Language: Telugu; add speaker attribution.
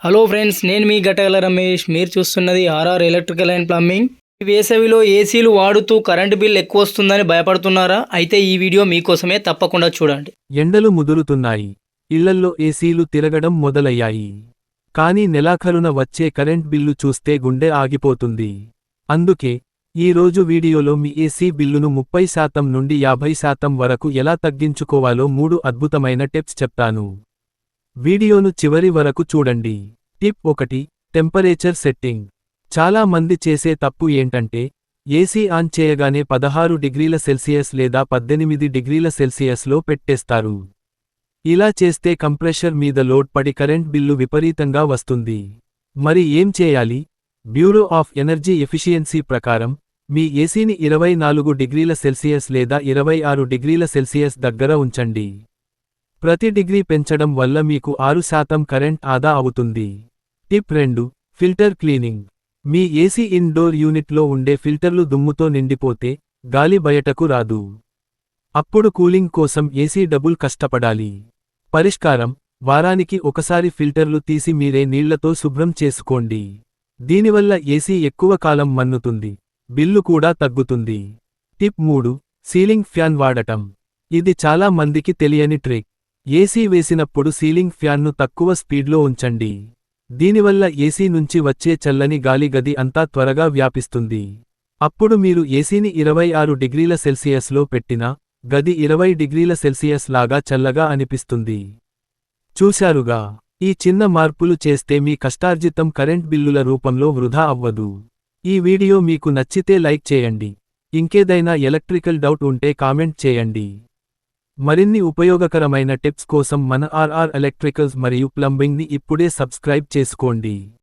Speaker 1: హలో ఫ్రెండ్స్, నేను మీ గటగల రమేష్. మీరు చూస్తున్నది ఆర్ఆర్ ఎలక్ట్రికల్ అండ్ ప్లంబింగ్. ఈ వేసవిలో ఏసీలు వాడుతూ కరెంటు బిల్ ఎక్కువ వస్తుందని భయపడుతున్నారా? అయితే ఈ వీడియో మీకోసమే, తప్పకుండా చూడండి.
Speaker 2: ఎండలు ముదురుతున్నాయి. ఇళ్లల్లో ఏసీలు తిరగడం మొదలయ్యాయి. కానీ నెలాఖరున వచ్చే కరెంట్ బిల్లు చూస్తే గుండె ఆగిపోతుంది. అందుకే ఈ రోజు వీడియోలో మీ ఏసీ బిల్లును 30% నుండి 50% వరకు ఎలా తగ్గించుకోవాలో 3 అద్భుతమైన టిప్స్ చెప్తాను. వీడియోను చివరి వరకు చూడండి. Tip 1: temperature setting. చాలా మంది చేసే తప్పు ఏంటంటే, ఏసీ ఆన్ చేయగానే 16 డిగ్రీల సెల్సియస్ లేదా 18 డిగ్రీల సెల్సియస్లో పెట్టేస్తారు. ఇలా చేస్తే కంప్రెషర్ మీద లోడ్ పడి కరెంట్ బిల్లు విపరీతంగా వస్తుంది. మరి ఏం చేయాలి? బ్యూరో ఆఫ్ ఎనర్జీ ఎఫిషియన్సీ ప్రకారం, మీ ఏసీని 24 డిగ్రీల సెల్సియస్ లేదా 26 డిగ్రీల సెల్సియస్ దగ్గర ఉంచండి. ప్రతి డిగ్రీ పెంచడం వల్ల మీకు 6% కరెంట్ ఆదా అవుతుంది. Tip 2: filter cleaning. మీ ఏసీ ఇన్డోర్ యూనిట్లో ఉండే ఫిల్టర్లు దుమ్ముతో నిండిపోతే గాలి బయటకు రాదు. అప్పుడు కూలింగ్ కోసం ఏసీ డబుల్ కష్టపడాలి. పరిష్కారం: వారానికి ఒకసారి ఫిల్టర్లు తీసి మీరే నీళ్లతో శుభ్రం చేసుకోండి. దీనివల్ల ఏసీ ఎక్కువ కాలం మన్నుతుంది, బిల్లు కూడా తగ్గుతుంది. టిప్ 3: సీలింగ్ ఫ్యాన్ వాడటం. ఇది చాలా మందికి తెలియని ట్రిక్. ఏసీ వేసినప్పుడు సీలింగ్ ఫ్యాన్ను తక్కువ స్పీడ్లో ఉంచండి. దీనివల్ల ఏసీ నుంచి వచ్చే చల్లని గాలి గది అంతా త్వరగా వ్యాపిస్తుంది. అప్పుడు మీరు ఏసీని 26 డిగ్రీల సెల్సియస్లో పెట్టినా, గది 20 డిగ్రీల సెల్సియస్ లాగా చల్లగా అనిపిస్తుంది. చూశారుగా, ఈ చిన్న మార్పులు చేస్తే మీ కష్టార్జితం కరెంట్ బిల్లుల రూపంలో వృధా అవ్వదు. ఈ వీడియో మీకు నచ్చితే లైక్ చేయండి. ఇంకేదైనా ఎలక్ట్రికల్ డౌట్ ఉంటే కామెంట్ చేయండి. మరిన్ని ఉపయోగకరమైన టిప్స్ కోసం మన ఆర్ఆర్ ఎలక్ట్రికల్స్ మరియు ప్లంబింగ్ని ఇప్పుడే సబ్స్క్రైబ్ చేసుకోండి.